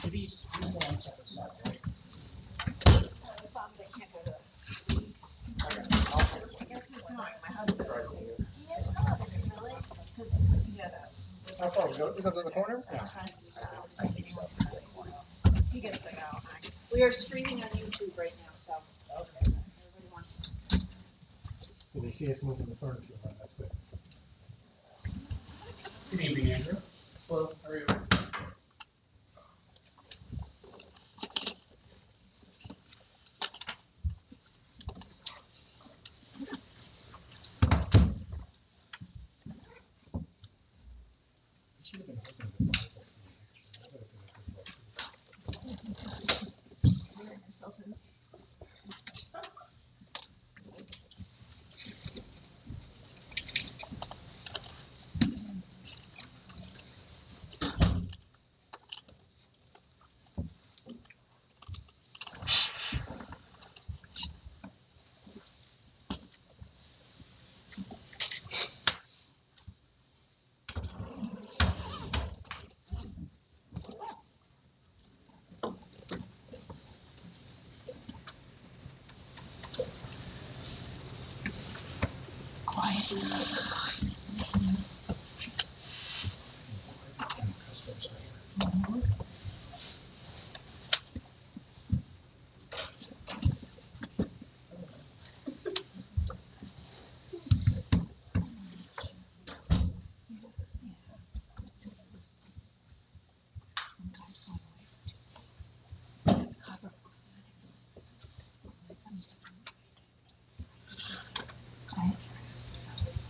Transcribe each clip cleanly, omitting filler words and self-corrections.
These are on separate sides, right? They can't go to. Yes, he's going. My husband's here. Yes, no, is he really? Because he had a. How far? We go to the corner? Yeah. I think so. He gets to go. We are streaming on YouTube right now, so. Okay. Everybody wants. So they see us moving the furniture around, that's good. Good evening, Andrew. Hello, how are you? Should have been hoping to find that would have been a good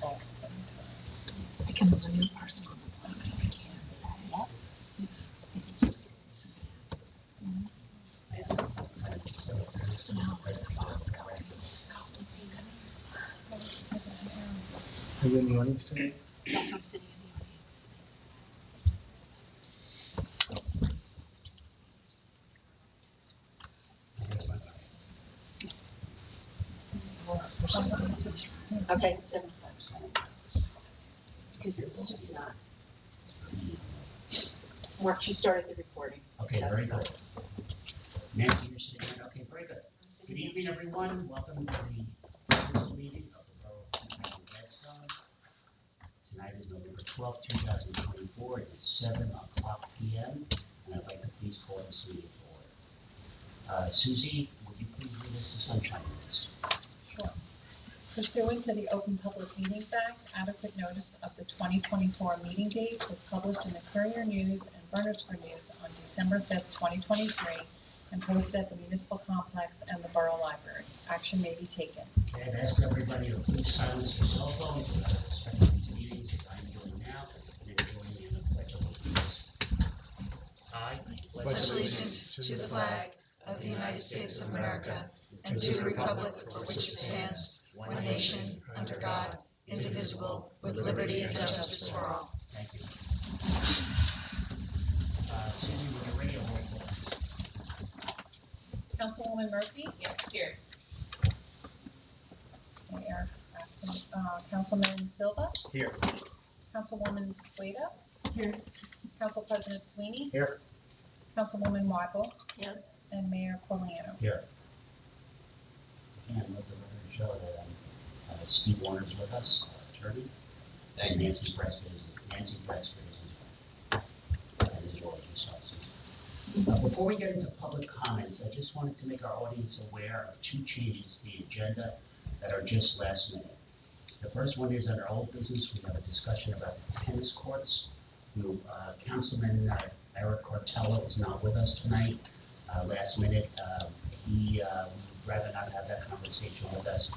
look. I can lose a new person on the phone. I can't say yep. Are you in the audience today? That's I'm sitting in the audience. Okay, 7 because it's just not. Mark, you started the recording. Okay, very good. Nancy, you're sitting in. Okay, very good. Good evening, everyone. Welcome to the business meeting of the Borough of Peapack And Gladstone. Tonight is November 12th, 2024. It is 7 o'clock p.m. and I'd like to please call this meeting to order. Susie, would you please read us the sunshine list? Sure. Pursuant to the Open Public Meetings Act, adequate notice of the 2024 meeting date was published in the Courier News and Bernardsburg News on December 5th, 2023, and posted at the Municipal Complex and the Borough Library. Action may be taken. Okay, I've asked everybody to please silence their cell phones out of respect to these meetings that I'm doing now, and then join me in the Pledge of Allegiance. I pledge allegiance to the flag of the United States of America and to the republic for which it stands, one nation, under God, indivisible, with liberty and justice for all. Thank you. Susie, when you're ready, I'll roll call. Councilwoman Murphy? Yes, here. Okay, Eric's absent. Councilman Silva? Here. Councilwoman Slater? Here. Council President Sweeney? Here. Councilwoman Waddle? Here. And Mayor Coliano. Here. And let the record show that Steve Warner's with us, our attorney, and Nancy Prescott is as well as yourself, Susan. Before we get into public comments, I just wanted to make our audience aware of 2 changes to the agenda that are just last minute. The first one is under old business. We have a discussion about the tennis courts. Councilman Eric Cortello is not with us tonight. Last minute, he would rather not have that conversation with us.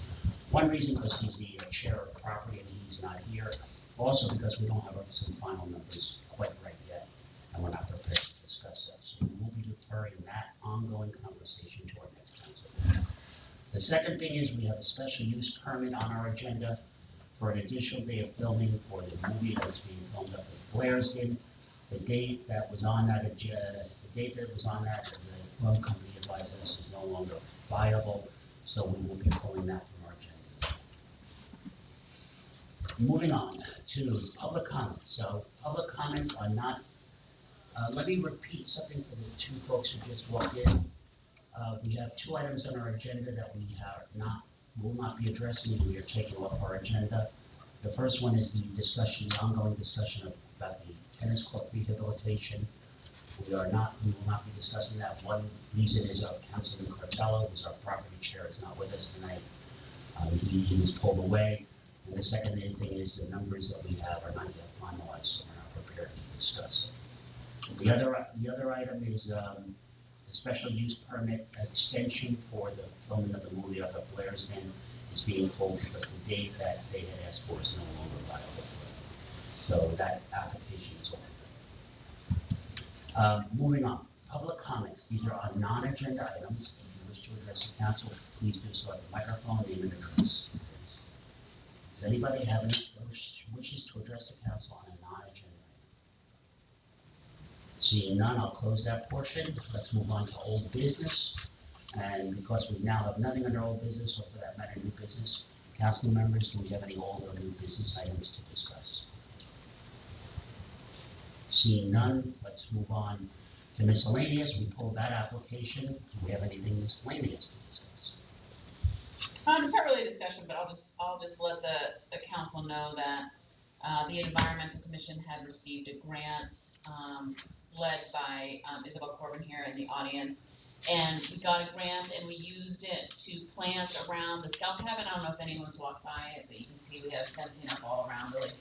One reason because he's the chair of the property and he's not here. Also because we don't have some final numbers quite right yet, and we're not prepared to discuss that. So we will be deferring that ongoing conversation to our next council meeting. The second thing is we have a special use permit on our agenda for an additional day of filming for the movie that is being filmed up at Blairsden. The date that was on that the film company advised us is no longer viable, so we will be pulling that from our agenda. Moving on to public comments. So public comments are not Let me repeat something for the two folks who just walked in. We have two items on our agenda that will not be addressing, we are taking off our agenda. The first one is the ongoing discussion about the tennis court rehabilitation. We will not be discussing that. One reason is our Councilman Cartello, who's our property chair, is not with us tonight. He was pulled away. And the second thing is the numbers that we have are not yet finalized, so we're not prepared to discuss it. The other item is the special use permit extension for the filming of the movie of the Blair's Den is being pulled because the date that they had asked for is no longer viable. So that application is over. Moving on, public comments. These are on non-agenda items. If you wish to address the council, please do so at the microphone, name and address. Does anybody have any wishes to address the council on a non-agenda item? Seeing none, I'll close that portion. Let's move on to old business. And because we now have nothing under old business, or for that matter, new business, council members, do we have any old or new business items to discuss? Seeing none, let's move on to miscellaneous. We pulled that application. Do we have anything miscellaneous to discuss? It's not really a discussion, but I'll just let the council know that the Environmental Commission had received a grant led by Isabel Corbin here in the audience. And we got a grant and we used it to plant around the scout cabin. I don't know if anyone's walked by it, but you can see we have fencing up all around, really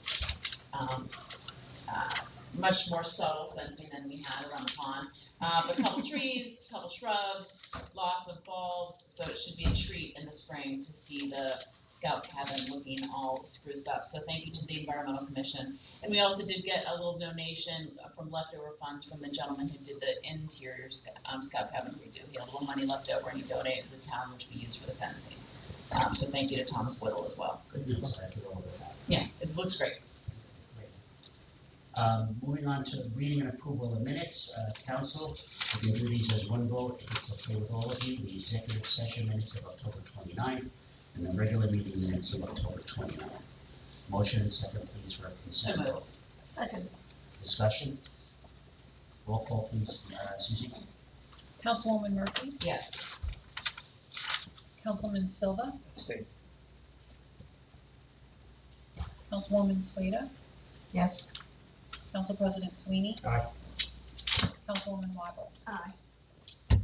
much more subtle fencing than we had around the pond. But a couple trees, a couple shrubs, lots of bulbs, so it should be a treat in the spring to see the scout cabin looking all spruced up. So thank you to the Environmental Commission. And we also did get a little donation from leftover funds from the gentleman who did the interior scout cabin redo. He had a little money left over and he donated to the town, which we used for the fencing. So thank you to Thomas Whittle as well. Good news, I have to go over that. Yeah, it looks great. Moving on to reading and approval of minutes. Council, we can do these as one vote if it's okay with all of you. The executive session minutes of October 29th and the regular meeting minutes of October 29th. Motion and second, please, for consent. So moved. Second. Discussion? Roll call, please. Susie? Councilwoman Murphy? Yes. Councilman Silva? Abstain. Councilwoman Slater? Yes. Council President Sweeney? Aye. Councilwoman Waddle? Aye. Okay,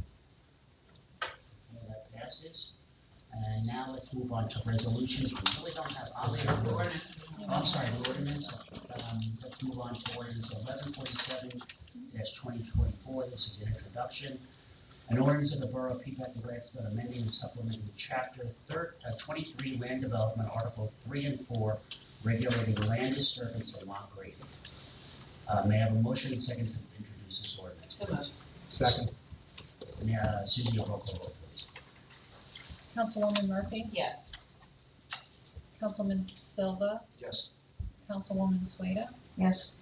that passes. And now let's move on to resolutions. We really don't have on there. The ordinance. Oh, I'm sorry, the ordinance. Let's move on to ordinance 1147-2024. This is an introduction. An ordinance of the Borough of Peapack and Gladstone amending and supplementing Chapter 23 Land Development, Article 3 and 4, regulating land disturbance and lot grading. May I have a motion and second to introduce this ordinance? So moved. Second. Susie, roll call vote, please. Councilwoman Murphy? Yes. Councilman Silva? Yes. Councilwoman Slater? Yes.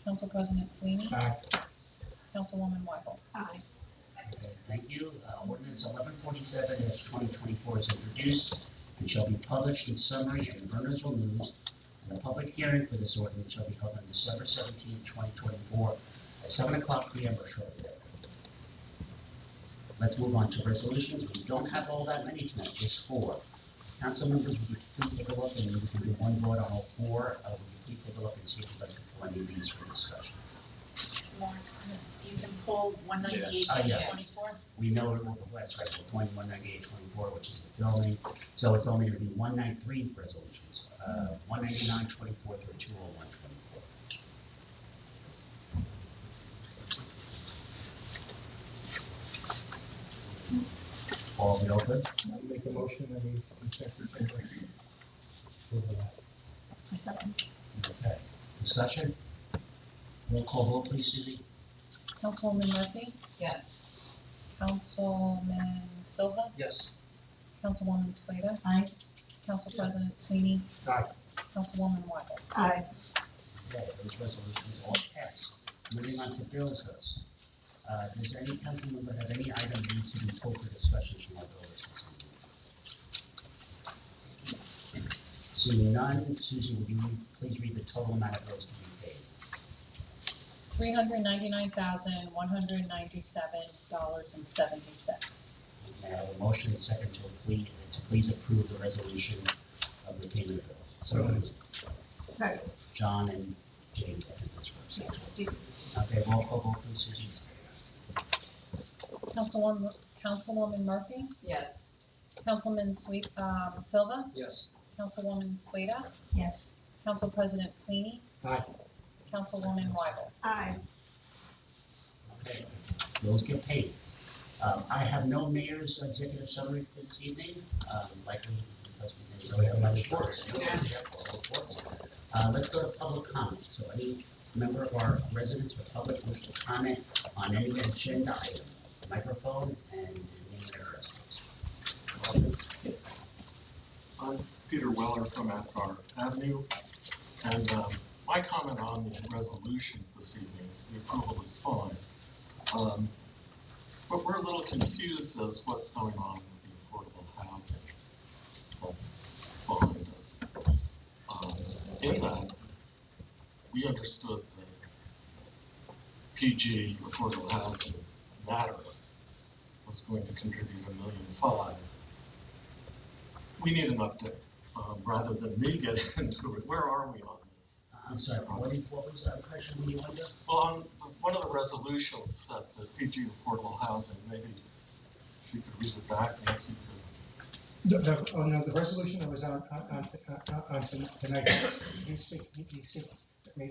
Council President Sweeney? Aye. Councilwoman Waddle? Aye. Okay, thank you. Ordinance 1147-2024 is introduced and shall be published in summary in the Burnersville News. And the public hearing for this ordinance shall be held on December 17, 2024 at 7 o'clock p.m. or shortly thereafter. Let's move on to resolutions. We don't have all that many tonight, just 4. Council members, would you please take a look, and we can do one vote on all 4. Would you please take a look and see if you'd like to pull any of these for discussion? You can pull 198 yeah. 24. We know that's right, we're pointing 198-24, which is the building. So it's only going to be 193 resolutions, 199-24 through 201-24. All of you open? I'll make a motion that we consent to table. I second. Okay. Discussion? Roll call vote, please, Susie. Councilwoman Murphy? Yes. Councilman Silva? Yes. Councilwoman Slater? Aye. Council President Sweeney? Aye. Councilwoman Waddle? Aye. Okay, those resolutions all passed. Moving on to bills list. Does any council member have any item that needs to be pulled for discussion from our bill list this evening? Seeing none, Susie, would you please read the total amount of bills to be paid? $399,197.70. May I have a motion and second to please approve the resolution of the payment of bills? So moved. Second. John and James, I think that's right. Okay, roll call vote, please, Suzie. Councilwoman Murphy, Yes. Councilman Silva, Yes. Councilwoman Sueda, Yes. Council President Sweeney, Aye. Councilwoman Weigel. Aye. Okay, bills get paid. I have no mayor's executive summary for this evening, likely because we didn't really have much reports. Let's go to public comment. So any member of our residents or public wish to comment on any agenda item, microphone and name and address, please. I'm Peter Weller from Apgar Avenue, and my comment on the resolutions this evening, the approval is fine. But we're a little confused as what's going on with the affordable housing that's behind us. In that, we understood that PG, affordable housing matter, was going to contribute $1.5 million. We need an update, rather than me getting into it. Where are we on this? I'm sorry, what was that question you under? Well, on one of the resolutions said that PG affordable housing, maybe if you could read it back, Nancy could. The resolution that was on tonight,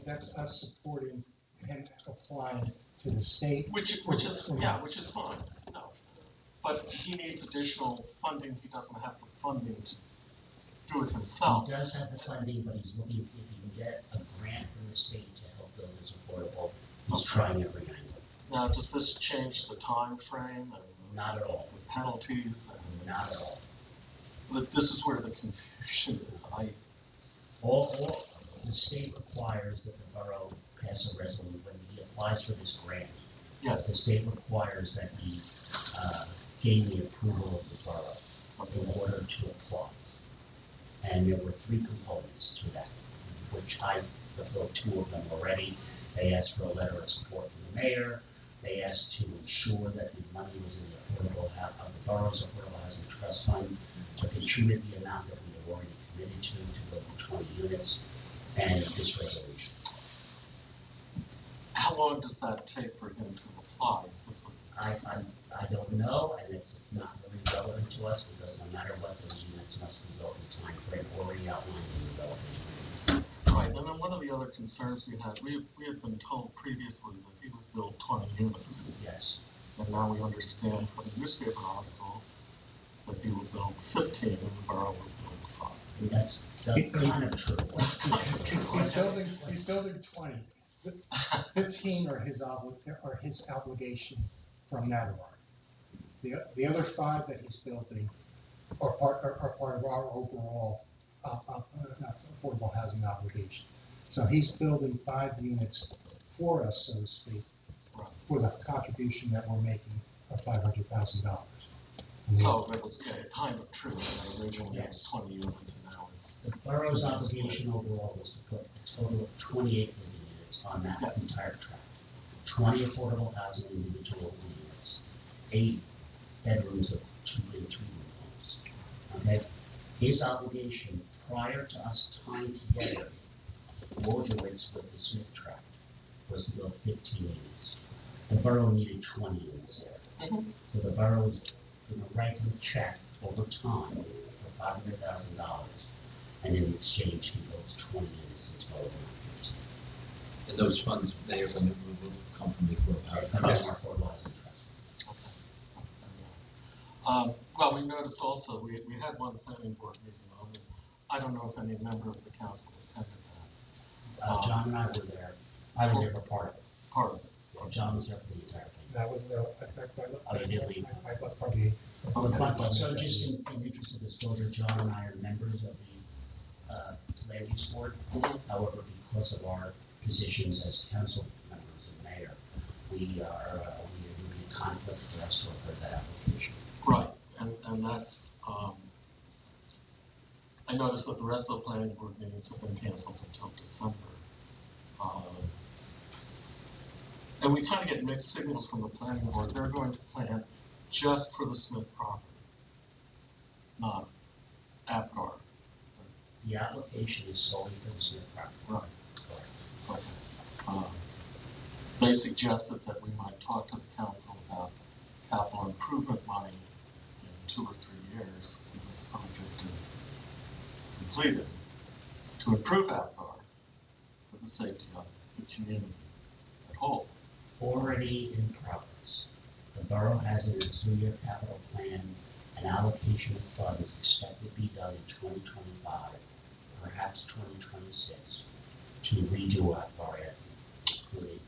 that's us supporting and applying to the state. Which is fine, no. But he needs additional funding. He doesn't have the funding to do it himself. He does have the funding, but he's looking if he can get a grant from the state to help build his affordable. He's trying every angle. Now, does this change the time frame and Not at all. the penalties? And Not at all. this is where the confusion is. All the state requires that the borough pass a resolution when he applies for this grant. Yes. The state requires that he gain the approval of the borough in order to apply. And there were 3 components to that, which I fulfilled 2 of them already. They asked for a letter of support from the mayor. They asked to ensure that the money was in the the borough's affordable housing trust fund to contribute the amount that we have already committed to build the 20 units, and this resolution. How long does that take for him to apply? Is this I don't know, and it's not really relevant to us because no matter what, those units must be built in time frame already outlined in the development agreement. right? And then one of the other concerns we had been told previously that he would build 20 units. Yes. And now we understand from the newspaper article that he will build 15 and the borough will build 5. And that's kind of true. He's building 20. 15 are his obligation from Matterhorn. The other 5 that he's building are part of our overall affordable housing obligation. So he's building 5 units for us, so to speak, for the contribution that we're making of $500,000. So it was kind of true. Originally it was 20 units and now it's. The borough's obligation overall was to put a total of 28 living units on that entire tract. 20 affordable housing individual units, 8 bedrooms of 2 and 3 room homes. Okay? His obligation prior to us tying together Wojciech with the Smith tract was to build 15 units. The borough needed 20 units there. So the borough is going to write him a check over time for $500,000, and in exchange he builds 20 units instead of 15. And those funds may or may not come from the affordable housing trust. Well, we noticed also, we had one planning board meeting on it. I don't know if any member of the council attended that. John and I were there. I was there for part of it. Part of it. Yeah, John was there for the entire thing. That was the, Oh, you did leave. I left probably. So just in interest of disclosure, John and I are members of the land use board. However, because of our positions as council members and mayor, we would be a conflict for us to refer that application. Right, and that's, I noticed that the rest of the planning board meetings have been canceled until December. And we kind of get mixed signals from the planning board. They're going to plan just for the Smith property, not APGAR. The application is solely for the Smith property. Right. Okay. They suggested that we might talk to the council about capital improvement money in 2 or 3 years when this project is completed to improve APGAR for the safety of the community at whole. Already in progress. The borough has in its 3-year capital plan an allocation of funds expected to be done in 2025, perhaps 2026, to redo APGAR Avenue, including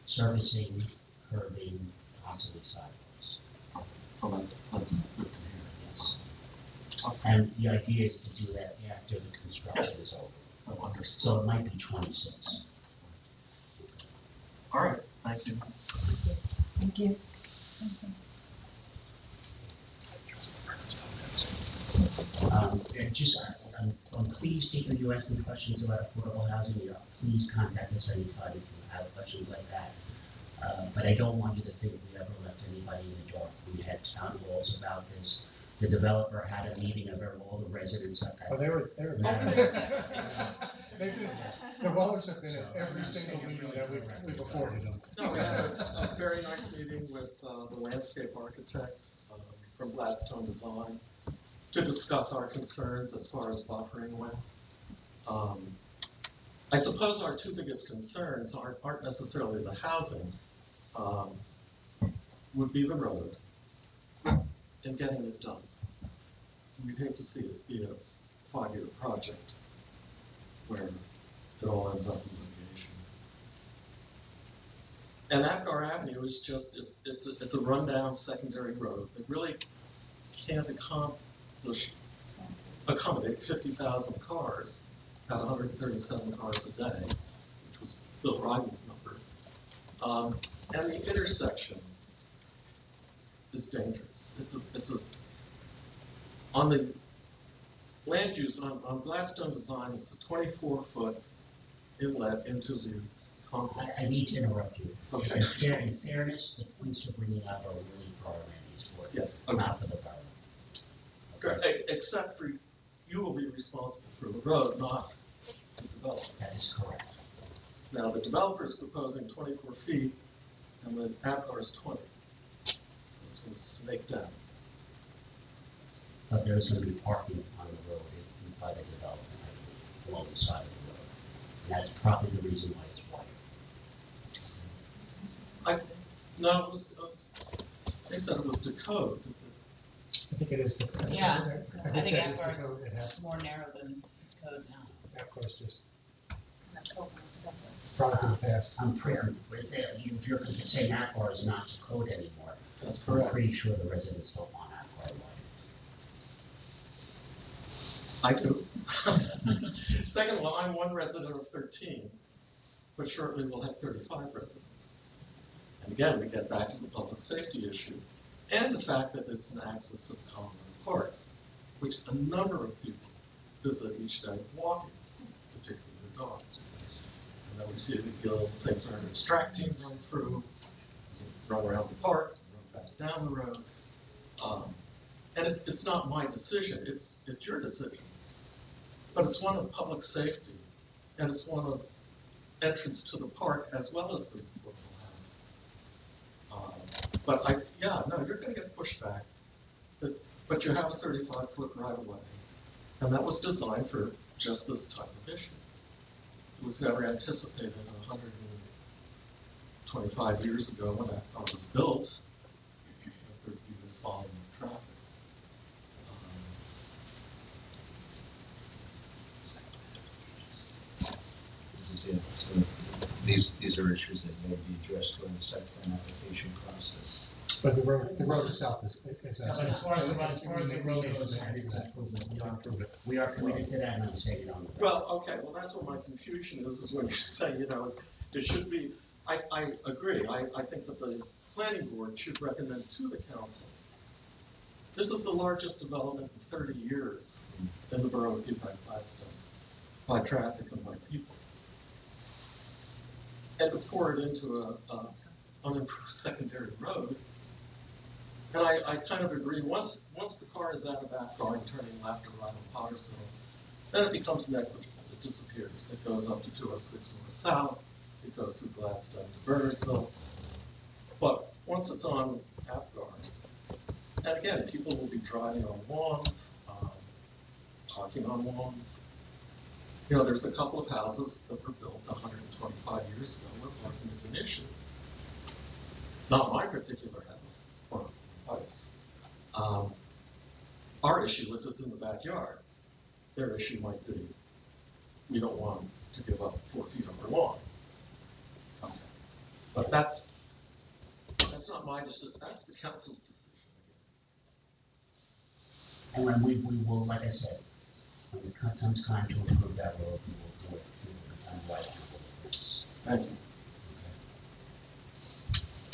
surfacing, curbing, possibly sidewalks. So that's good to hear. Yes. Okay. And the idea is to do that after the construction is over. I understand. So it might be 26. All right, thank you. Thank you. And just, I'm pleased to hear you ask me questions about affordable housing. Please contact us anytime if you have questions like that. But I don't want you to think we ever left anybody in the dark. We had town halls about this. The developer had a meeting of all the residents at that. Oh, they were there. The Wellers have been at every single meeting that we've afforded them. No, we had a very nice meeting with the landscape architect from Gladstone Design to discuss our concerns as far as buffering went. I suppose our 2 biggest concerns aren't necessarily the housing, would be the road and getting it done. We'd hate to see it be a 5-year project where it all ends up in litigation. And APGAR Avenue is just, it's a rundown secondary road that really can't accommodate 50,000 cars at 137 cars a day, which was Bill Ryden's number. And the intersection is dangerous. On the land use, on Gladstone Design, it's a 24-foot inlet into the complex. I need to interrupt you. Okay. In fairness, the points you're bringing up are really for our land use board. Yes. Not for the borough. Okay. Except for, you will be responsible for the road, not the developer. That is correct. Now, the developer is proposing 24 feet, and the APGAR is 20. So it's going to snake down. But there's going to be parking on the road by the development along the side of the road. And that's probably the reason why it's wider. No, they said it was to code. I think it is. Yeah, I think that is the APGAR code. It has, is more narrow than this code now. APGAR is just product of the past. I'm pretty, if you're saying APGAR is not to code anymore, That's I'm correct. pretty sure the residents don't want APGAR wider. I do. Second of all, I'm one resident of 13, but shortly we'll have 35 residents. And again, we get back to the public safety issue and the fact that it's an access to the Commonwealth Park, which a number of people visit each day walking, particularly their dogs. And then we see the Gill St. Bernard's track team run through, run around the park, run back down the road. And it's not my decision, it's your decision. But it's one of public safety, and it's one of entrance to the park as well as the affordable housing. You're going to get pushed back. But you have a 35-foot right-of-way, and that was designed for just this type of issue. It was never anticipated 125 years ago when that was built, that there'd be this volume of traffic. So these are issues that may be addressed during the site plan application process. But the road itself is. No, but as far as the road goes, we are committed to that, and I'm saying it on the. Well, okay, well, that's what my confusion is when you say, it should be, I agree. I think that the planning board should recommend to the council. This is the largest development in 30 years in the borough of Peapack and Gladstone, by traffic and by people. And to pour it into unimproved secondary road. And I kind of agree, once the car is out of that garden turning left or right on Pottersville, then it becomes negligible, it disappears. It goes up to 206 north south, it goes through Gladstone to Bernardsville. But once it's on Apgar, and again, people will be driving on lawns, parking on lawns. You know, there's a couple of houses that were built 125 years ago where parking is an issue. Not my particular house, or others. Our issue is it's in the backyard. Their issue might be, we don't want to give up 4 feet of our lawn. Okay. But that's not my decision, that's the council's decision. And when we will, like I said, when it comes time to improve that road, we will do it. We will become right on the roads. Thank you.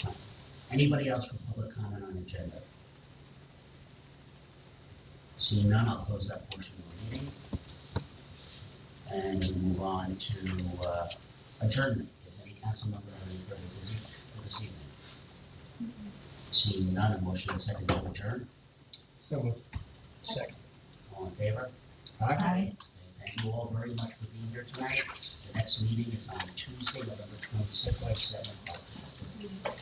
Okay. Anybody else for public comment on the agenda? Seeing none, I'll close that portion of the meeting. And we'll move on to adjournment. Does any council member have any further business for this evening? Seeing none, a motion and second to adjourn. So moved. Second. All in favor? Aye. Okay, thank you all very much for being here tonight. The next meeting is on Tuesday, November 26th at 7 o'clock.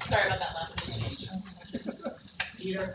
Sorry about that last meeting. Peter?